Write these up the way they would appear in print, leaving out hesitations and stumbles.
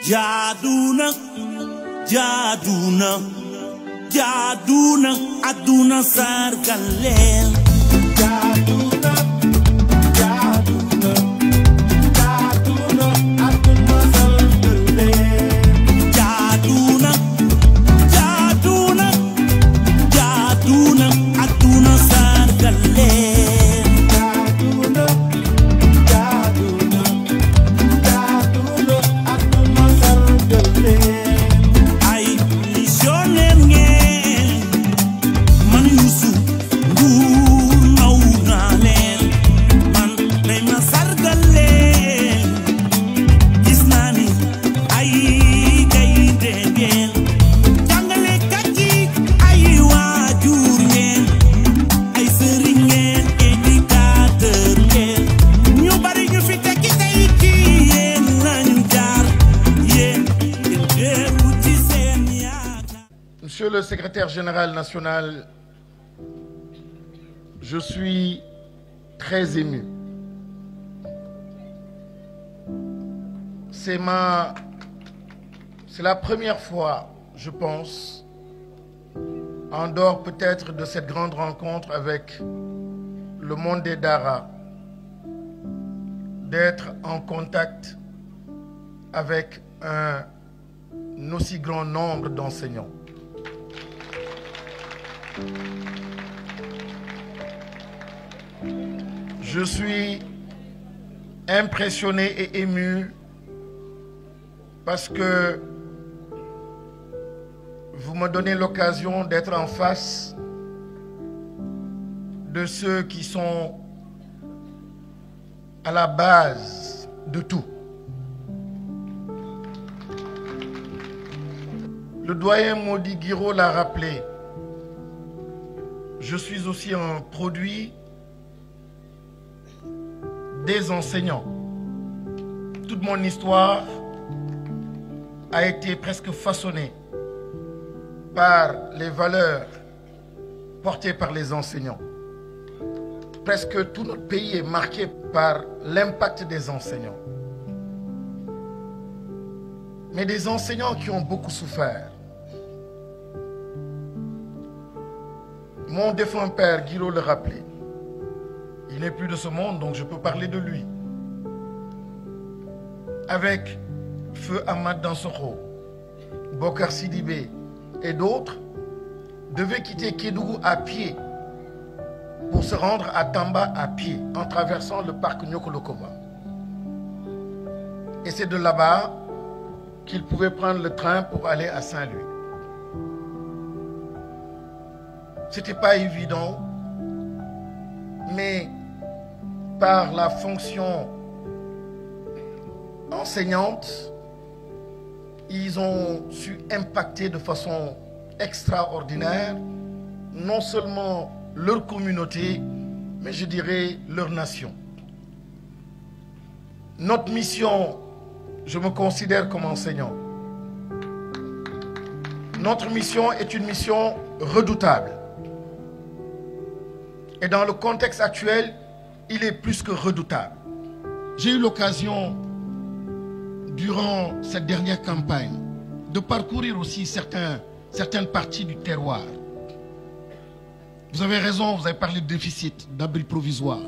Jaduna, jaduna, jaduna, aduna sargalel. Jaduna, jaduna, jaduna, aduna sargalel. Jaduna, jaduna, jaduna, aduna sargalel. Monsieur le secrétaire général national, je suis très ému. C'est la première fois, je pense, en dehors peut-être de cette grande rencontre avec le monde des Dara, d'être en contact avec un aussi grand nombre d'enseignants. Je suis impressionné et ému parce que vous me donnez l'occasion d'être en face de ceux qui sont à la base de tout. Le doyen Modi Guiro l'a rappelé. Je suis aussi un produit des enseignants. Toute mon histoire a été presque façonnée par les valeurs portées par les enseignants. Presque tout notre pays est marqué par l'impact des enseignants. Mais des enseignants qui ont beaucoup souffert. Mon défunt père, Guiro, le rappelait. Il n'est plus de ce monde, donc je peux parler de lui. Avec Feu Ahmad Dansokho, Bokar Sidibé et d'autres, devaient quitter Kédougou à pied pour se rendre à Tamba à pied, en traversant le parc Nyokolokoba. Et c'est de là-bas qu'ils pouvaient prendre le train pour aller à Saint-Louis. C'était pas évident, mais par la fonction enseignante, ils ont su impacter de façon extraordinaire, non seulement leur communauté, mais je dirais leur nation. Notre mission, je me considère comme enseignant. Notre mission est une mission redoutable. Et dans le contexte actuel, il est plus que redoutable. J'ai eu l'occasion, durant cette dernière campagne, de parcourir aussi certaines parties du terroir. Vous avez raison, vous avez parlé de déficit, d'abri provisoire.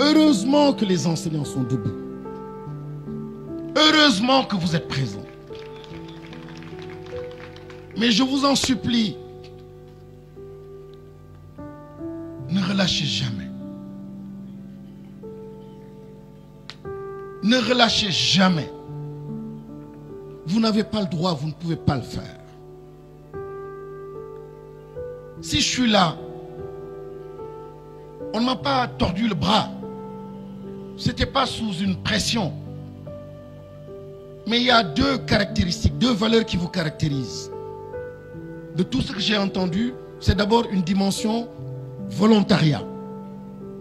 Heureusement que les enseignants sont debout. Heureusement que vous êtes présents. Mais je vous en supplie, ne relâchez jamais. Ne relâchez jamais. Vous n'avez pas le droit, vous ne pouvez pas le faire. Si je suis là, on ne m'a pas tordu le bras. Ce n'était pas sous une pression. Mais il y a deux caractéristiques, deux valeurs qui vous caractérisent. De tout ce que j'ai entendu, c'est d'abord une dimension volontariat.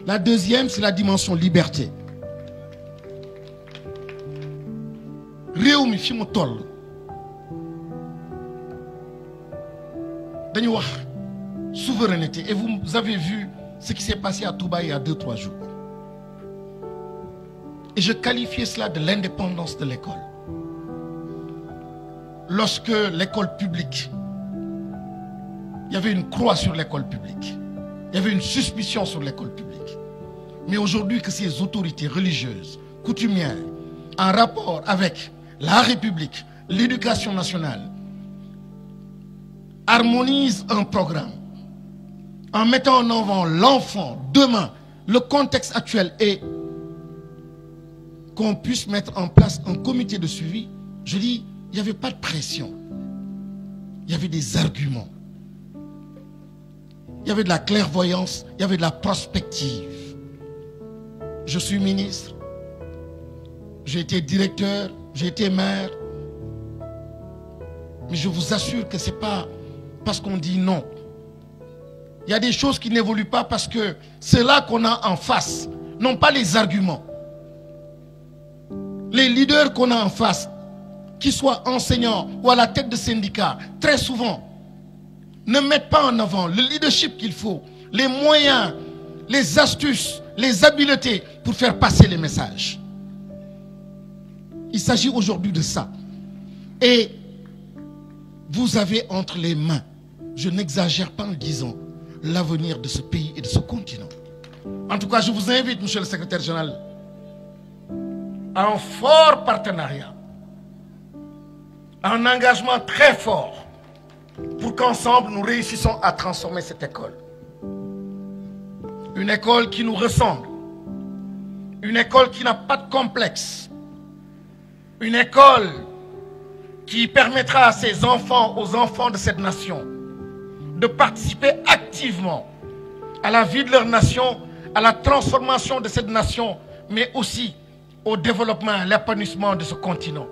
La deuxième, c'est la dimension liberté. Réumi fi mu toll dañu wax souveraineté et vous avez vu ce qui s'est passé à Touba il y a 2-3 jours. Et je qualifiais cela de l'indépendance de l'école. lorsque l'école publique, il y avait une croix sur l'école publique. Il y avait une suspicion sur l'école publique. Mais aujourd'hui que ces autorités religieuses, coutumières, en rapport avec la République, l'éducation nationale, harmonisent un programme en mettant en avant l'enfant, demain, le contexte actuel est qu'on puisse mettre en place un comité de suivi. Je dis, il n'y avait pas de pression. Il y avait des arguments. Il y avait de la clairvoyance, il y avait de la prospective. Je suis ministre, j'ai été directeur, j'ai été maire. Mais je vous assure que ce n'est pas parce qu'on dit non. Il y a des choses qui n'évoluent pas parce que ceux-là qu'on a en face n'ont pas les arguments. Les leaders qu'on a en face, qu'ils soient enseignants ou à la tête de syndicats, très souvent, ne mettent pas en avant le leadership qu'il faut, les moyens, les astuces, les habiletés pour faire passer les messages. Il s'agit aujourd'hui de ça. Et vous avez entre les mains, je n'exagère pas en disant, l'avenir de ce pays et de ce continent. En tout cas, je vous invite, monsieur le secrétaire général, à un fort partenariat, à un engagement très fort pour qu'ensemble nous réussissons à transformer cette école. Une école qui nous ressemble, une école qui n'a pas de complexe, une école qui permettra à ses enfants, aux enfants de cette nation, de participer activement à la vie de leur nation, à la transformation de cette nation, mais aussi au développement, à l'épanouissement de ce continent.